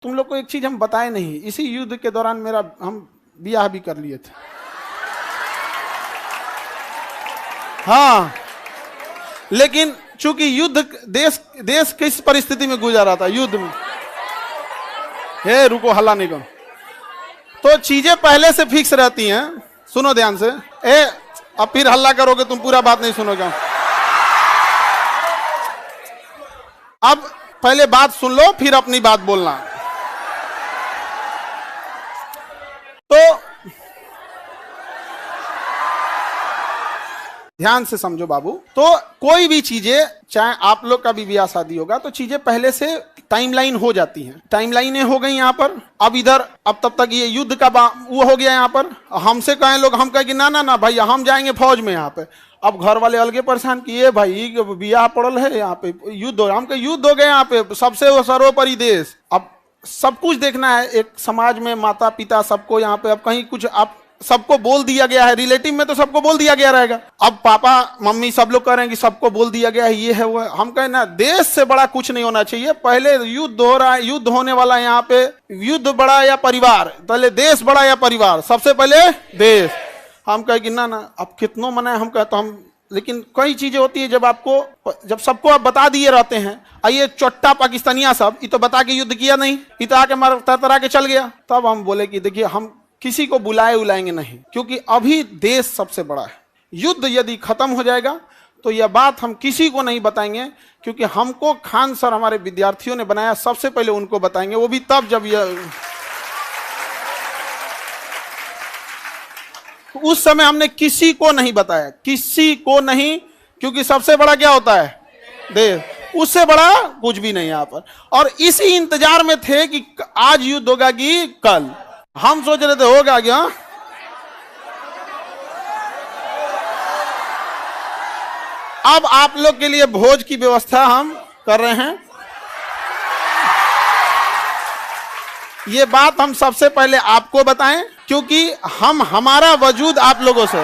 तुम लोग को एक चीज हम बताए नहीं, इसी युद्ध के दौरान हम ब्याह भी कर लिए थे। हाँ, लेकिन चूंकि युद्ध देश किस परिस्थिति में गुजरा था युद्ध में, हे रुको हल्ला नहीं करो, तो चीजें पहले से फिक्स रहती हैं। सुनो ध्यान से, अब फिर हल्ला करोगे तुम, पूरा बात नहीं सुनोगे। अब पहले बात सुन लो, फिर अपनी बात बोलना। तो ध्यान से समझो बाबू, तो कोई भी चीजें, चाहे आप लोग का भी ब्याह शादी होगा, तो चीजें पहले से टाइमलाइन हो जाती हैं। टाइमलाइनें हो गई यहाँ पर। अब इधर, अब तब तक ये युद्ध का वो हो गया यहाँ पर। हमसे कहें लोग, हम कहें कि ना ना ना भाई हम जाएंगे फौज में यहाँ पे। अब घर वाले अलगे परेशान किए, भाई ब्याह पड़ल है यहाँ पे, युद्ध हो, हम कहे युद्ध हो गए यहाँ पे, सबसे सर्वोपरि देश। अब सब कुछ देखना है, एक समाज में माता पिता सबको यहाँ पे, अब कहीं कुछ आप सबको बोल दिया गया है, रिलेटिव में तो सबको बोल दिया गया रहेगा। अब पापा मम्मी सब लोग कह रहे हैं कि सबको बोल दिया गया है, ये है वो है। हम कहें ना, देश से बड़ा कुछ नहीं होना चाहिए। पहले युद्ध हो रहा है, युद्ध होने वाला है यहाँ पे, युद्ध बड़ा या परिवार, पहले देश बड़ा या परिवार, सबसे पहले देश। हम कहे कि ना ना, अब कितनों मना है, हम कहते हम, लेकिन कई चीजें होती है जब सबको आप बता दिए रहते हैं। आइए चोट्टा पाकिस्तानिया सब, ये तो बता के युद्ध किया नहीं, ये तो आके मार तरतरा के चल गया। तब हम बोले कि देखिए, हम किसी को बुलाएंगे नहीं, क्योंकि अभी देश सबसे बड़ा है। युद्ध यदि खत्म हो जाएगा तो यह बात हम किसी को नहीं बताएंगे, क्योंकि हमको खान सर हमारे विद्यार्थियों ने बनाया, सबसे पहले उनको बताएंगे, वो भी तब जब यह, उस समय हमने किसी को नहीं बताया, किसी को नहीं, क्योंकि सबसे बड़ा क्या होता है, देश, उससे बड़ा कुछ भी नहीं यहाँ पर। और इसी इंतजार में थे कि आज युद्ध होगा कि कल। हम सोच रहे थे होगा क्या। अब आप लोग के लिए भोज की व्यवस्था हम कर रहे हैं। ये बात हम सबसे पहले आपको बताएं, क्योंकि हमारा वजूद आप लोगों से।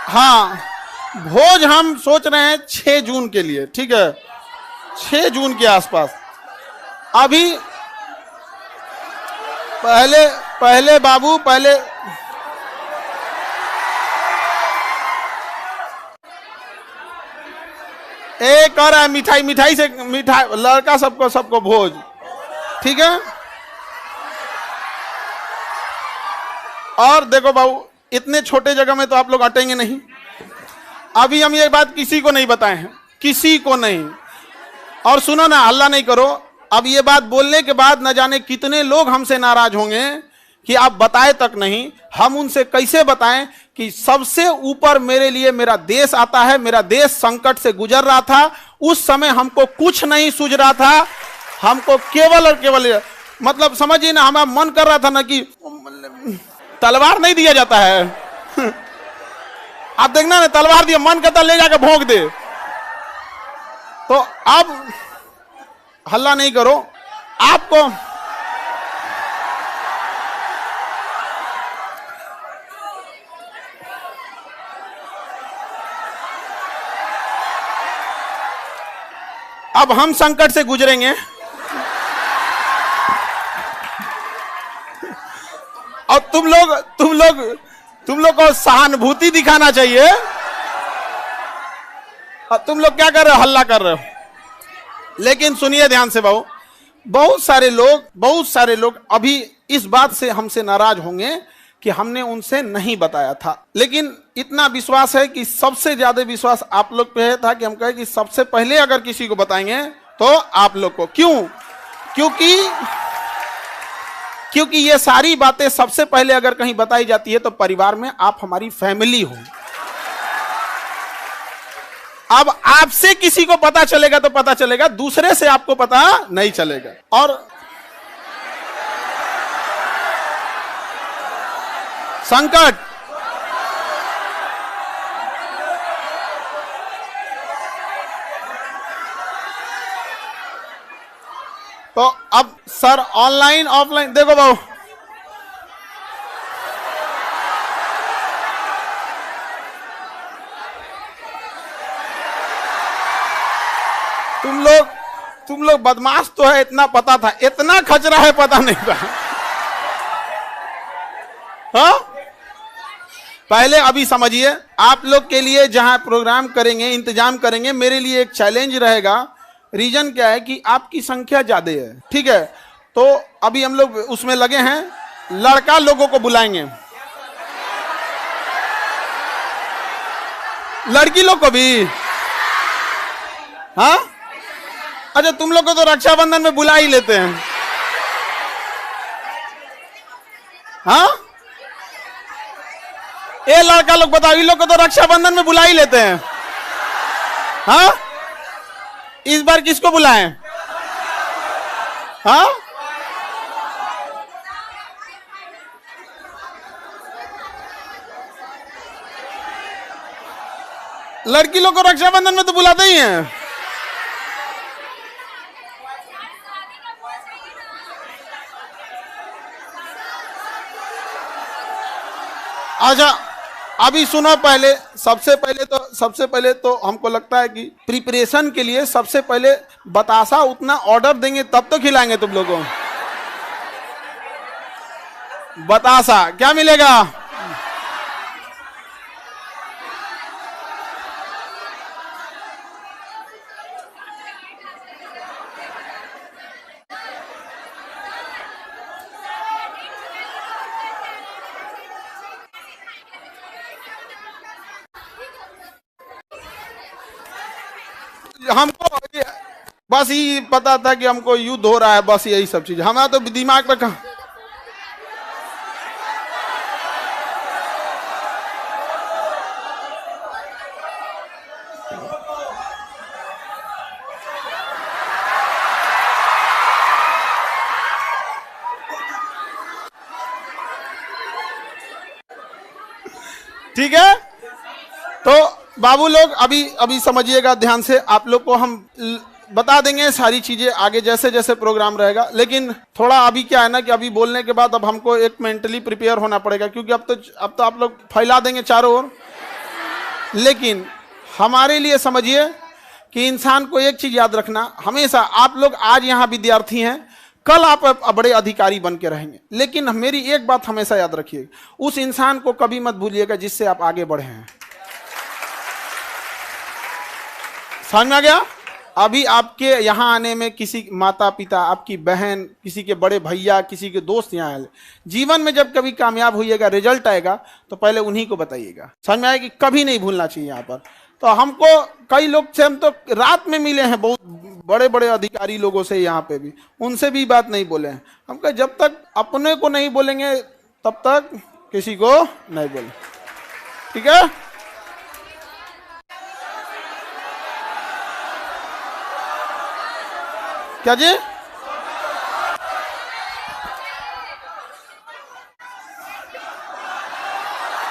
हाँ, भोज हम सोच रहे हैं 6 जून के लिए, ठीक है, 6 जून के आसपास। अभी पहले बाबू, पहले एक और है, मिठाई से लड़का सबको भोज, ठीक है। और देखो बाबू, इतने छोटे जगह में तो आप लोग अटेंगे नहीं। अभी हम ये बात किसी को नहीं बताए हैं, किसी को नहीं। और सुनो ना, हल्ला नहीं करो। अब ये बात बोलने के बाद न जाने कितने लोग हमसे नाराज होंगे कि आप बताए तक नहीं। हम उनसे कैसे बताएं कि सबसे ऊपर मेरे लिए मेरा देश आता है। मेरा देश संकट से गुजर रहा था, उस समय हमको कुछ नहीं सूझ रहा था, हमको केवल और केवल, मतलब समझिए ना, हमारा मन कर रहा था ना कि तलवार नहीं दिया जाता है आप देखना ना, तलवार दिया, मन करता ले जाकर भोंक दे। तो अब हल्ला नहीं करो। आपको अब हम संकट से गुजरेंगे और तुम लोग को सहानुभूति दिखाना चाहिए। और तुम लोग क्या कर रहे हो, हल्ला कर रहे हो। लेकिन सुनिए ध्यान से बाबू, बहुत सारे लोग अभी इस बात से हमसे नाराज होंगे कि हमने उनसे नहीं बताया था। लेकिन इतना विश्वास है कि सबसे ज्यादा विश्वास आप लोग पे था कि हम कहे कि सबसे पहले अगर किसी को बताएंगे तो आप लोग को। क्यों? क्योंकि ये सारी बातें सबसे पहले अगर कहीं बताई जाती है तो परिवार में आप हमारी फैमिली हो। अब आपसे किसी को पता चलेगा तो पता चलेगा, दूसरे से आपको पता नहीं चलेगा। और संकट, तो अब सर ऑनलाइन ऑफलाइन देखो बाबू, तुम लोग बदमाश तो है, इतना पता था, इतना खचरा है पता नहीं था। हाँ, पहले अभी समझिए, आप लोग के लिए जहां प्रोग्राम करेंगे, इंतजाम करेंगे, मेरे लिए एक चैलेंज रहेगा। रीजन क्या है कि आपकी संख्या ज्यादा है, ठीक है? तो अभी हम लोग उसमें लगे हैं, लड़का लोगों को बुलाएंगे, लड़की लोग को भी। हाँ, अच्छा, तुम लोग को तो रक्षाबंधन में बुला ही लेते हैं। हाँ, ये लड़का लोग बताओ, इन लोग को तो रक्षाबंधन में बुला ही लेते हैं। हाँ, इस बार किसको बुलाएं? हाँ, लड़की लोग को रक्षाबंधन में तो बुलाते ही हैं। अच्छा, अभी सुनो, पहले सबसे पहले तो हमको लगता है कि प्रिपरेशन के लिए सबसे पहले बतासा उतना ऑर्डर देंगे तब तो खिलाएंगे तुम लोगों को। बतासा क्या मिलेगा? हमको बस ये पता था कि हमको युद्ध हो रहा है, बस यही सब चीज हमारा तो दिमाग में कहा। ठीक है, तो बाबू लोग अभी समझिएगा ध्यान से, आप लोग को हम बता देंगे सारी चीजें आगे जैसे जैसे प्रोग्राम रहेगा। लेकिन थोड़ा अभी क्या है ना कि अभी बोलने के बाद अब हमको एक मेंटली प्रिपेयर होना पड़ेगा, क्योंकि अब तो आप लोग फैला देंगे चारों ओर। लेकिन हमारे लिए समझिए कि इंसान को एक चीज याद रखना, हमेशा आप लोग आज यहाँ विद्यार्थी हैं, कल आप बड़े अधिकारी बन के रहेंगे। लेकिन मेरी एक बात हमेशा याद रखिए, उस इंसान को कभी मत भूलिएगा जिससे आप आगे बढ़े हैं। समझ में आ गया? अभी आपके यहाँ आने में किसी माता पिता, आपकी बहन, किसी के बड़े भैया, किसी के दोस्त यहाँ आए, जीवन में जब कभी कामयाब होइएगा, रिजल्ट आएगा, तो पहले उन्हीं को बताइएगा। समझ में आया कि कभी नहीं भूलना चाहिए यहाँ पर। तो हमको कई लोग से हम तो रात में मिले हैं, बहुत बड़े बड़े अधिकारी लोगों से यहाँ पे भी, उनसे भी बात नहीं बोले हैं। हम कहे जब तक अपने को नहीं बोलेंगे तब तक किसी को नहीं बोले, ठीक है? क्या जी?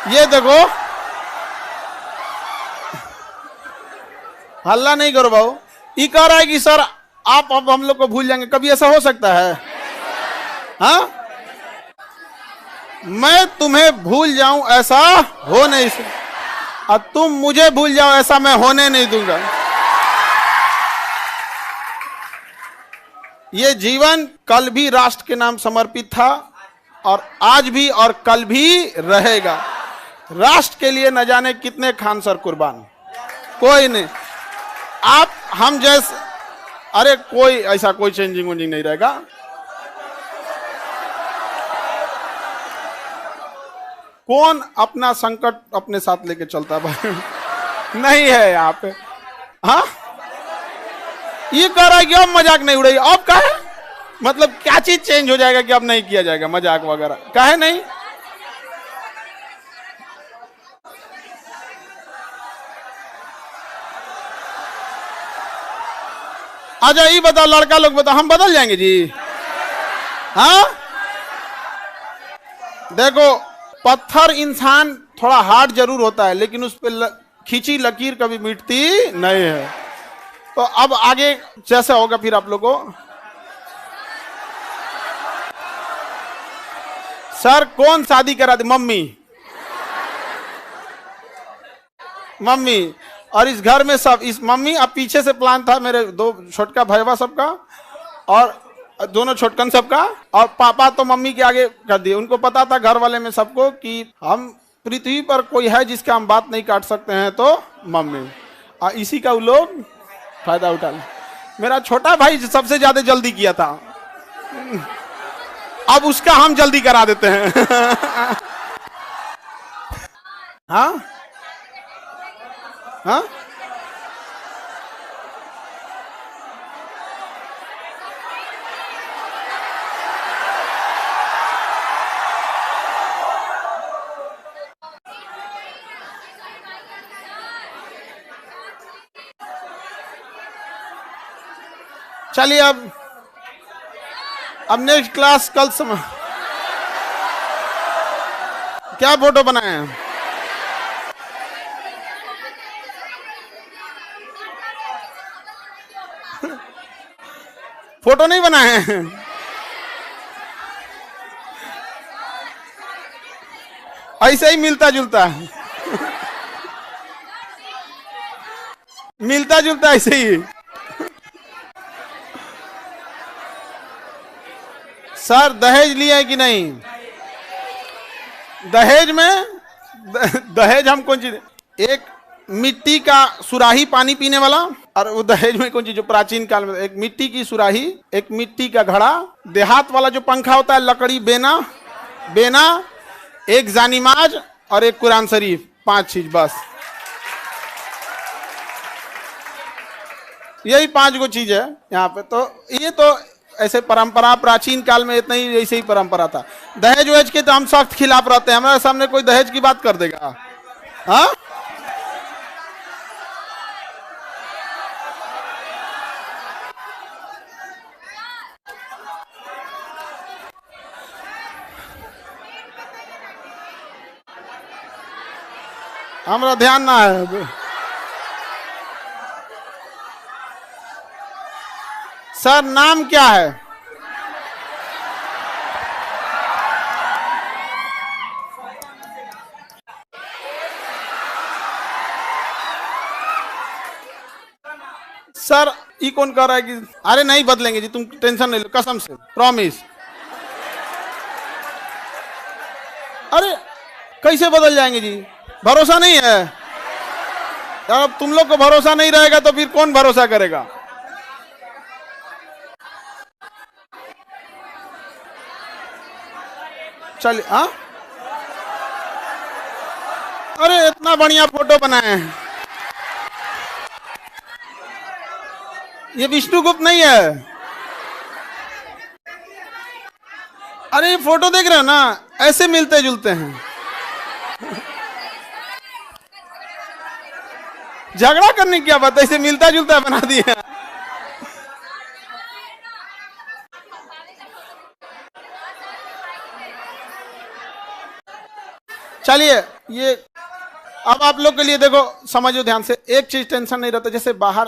ये देखो, हल्ला नहीं करो भाऊ। ये कह रहा है कि सर आप अब हम लोग को भूल जाएंगे, कभी ऐसा हो सकता है? हाँ, मैं तुम्हें भूल जाऊं ऐसा हो नहीं सकता, और तुम मुझे भूल जाओ ऐसा मैं होने नहीं दूंगा। ये जीवन कल भी राष्ट्र के नाम समर्पित था, और आज भी और कल भी रहेगा। राष्ट्र के लिए न जाने कितने खान सर कुर्बान, कोई नहीं। आप हम जैसे, अरे कोई ऐसा कोई चेंजिंग वेंजिंग नहीं रहेगा। कौन अपना संकट अपने साथ लेके चलता है? नहीं है यहाँ पे। हाँ, ये कह रहा है कि अब मजाक नहीं उड़ेगी। अब कहे मतलब क्या चीज चेंज हो जाएगा कि अब नहीं किया जाएगा मजाक वगैरह? कहे नहीं। अच्छा ये बताओ, लड़का लोग बताओ, हम बदल जाएंगे जी? हाँ, देखो, पत्थर इंसान थोड़ा हार्ड जरूर होता है, लेकिन उस पर खींची लकीर कभी मिटती नहीं है। तो अब आगे जैसा होगा फिर आप लोगों को। सर कौन शादी करा दे? मम्मी। मम्मी, और इस घर में सब, इस मम्मी, अब पीछे से प्लान था मेरे दो छोटका भैया सबका और दोनों छोटकन सबका, और पापा तो मम्मी के आगे कर दिए। उनको पता था घर वाले में सबको कि हम पृथ्वी पर कोई है जिसका हम बात नहीं काट सकते हैं तो मम्मी, और इसी का वो लोग फायदा उठा ले। मेरा छोटा भाई सबसे ज्यादा जल्दी किया था, अब उसका हम जल्दी करा देते हैं। हाँ हाँ, चलिए अब नेक्स्ट क्लास कल समय क्या फोटो बनाए हैं? फोटो नहीं बनाए हैं, ऐसे ही मिलता जुलता है, मिलता जुलता ऐसे ही। सर दहेज लिए है कि नहीं? दहेज में दहेज हम कौन चीज, एक मिट्टी का सुराही पानी पीने वाला, और वो दहेज में कौन चीज जो प्राचीन काल में एक मिट्टी की सुराही, एक मिट्टी का घड़ा, देहात वाला जो पंखा होता है लकड़ी, बेना बेना, एक जानिमाज और एक कुरान शरीफ, 5 चीज बस। यही 5 गो चीज है यहाँ पे। तो ये तो ऐसे परंपरा प्राचीन काल में इतना ही ऐसे ही परंपरा था। दहेज वहेज के तो हम सख्त खिलाफ रहते हैं, हमारे सामने कोई दहेज की बात कर देगा? हाँ, हमारा ध्यान ना है। सर नाम क्या है? सर ये कौन कह रहा है कि अरे नहीं बदलेंगे जी, तुम टेंशन नहीं लो, कसम से प्रॉमिस। अरे कैसे बदल जाएंगे जी, भरोसा नहीं है यार। अब तुम लोग को भरोसा नहीं रहेगा तो फिर कौन भरोसा करेगा? चलिए हाँ, अरे इतना बढ़िया फोटो बनाए हैं। ये विष्णुगुप्त नहीं है? अरे ये फोटो देख रहे हो ना, ऐसे मिलते जुलते हैं। झगड़ा करने की क्या बात है, ऐसे मिलता जुलता बना दिया। चलिए ये अब आप लोग के लिए देखो, समझो ध्यान से, एक चीज टेंशन नहीं रहता। जैसे बाहर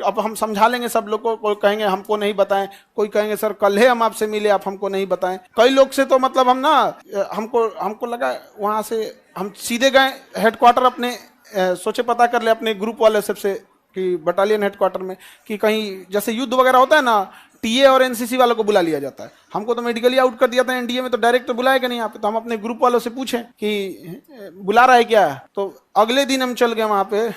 अब हम समझा लेंगे सब लोग को, कोई कहेंगे हमको नहीं बताएं, कोई कहेंगे सर कल ही हम आपसे मिले, आप हमको नहीं बताएं। कई लोग से तो मतलब हम ना, हमको लगा वहां से हम सीधे गए हेडक्वार्टर अपने, सोचे पता कर ले अपने ग्रुप वाले सबसे कि बटालियन हेडक्वार्टर में कि कहीं जैसे युद्ध वगैरह होता है ना, टीए और एनसीसी वालों को बुला लिया जाता है। हमको तो मेडिकली आउट कर दिया था एनडीए में, तो डायरेक्ट तो बुलाएगा नहीं यहाँ पे। तो हम अपने ग्रुप वालों से पूछें कि बुला रहा है क्या, तो अगले दिन हम चल गए वहाँ पे।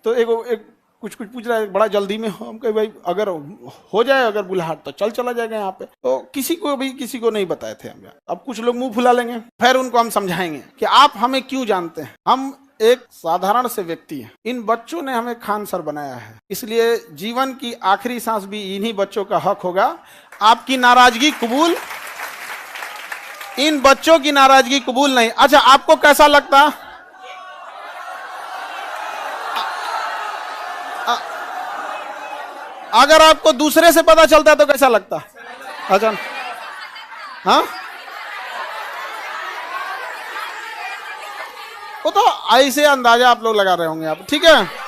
तो एक कुछ पूछ रहा है, बड़ा जल्दी में हो। हम कहे भाई अगर हो जाए, अगर बुलाहट तो चला जाएगा यहाँ पे। तो किसी को नहीं बताए थे हम। अब कुछ लोग मुंह फुला लेंगे, फिर उनको हम समझाएंगे कि आप हमें क्यों जानते हैं, हम एक साधारण से व्यक्ति है। इन बच्चों ने हमें खान सर बनाया है, इसलिए जीवन की आखिरी सांस भी इन्हीं बच्चों का हक होगा। आपकी नाराजगी कबूल, इन बच्चों की नाराजगी कबूल नहीं। अच्छा आपको कैसा लगता, अगर आपको दूसरे से पता चलता तो कैसा लगता? अच्छा हाँ, वो तो ऐसे अंदाजा आप लोग लगा रहे होंगे आप, ठीक है।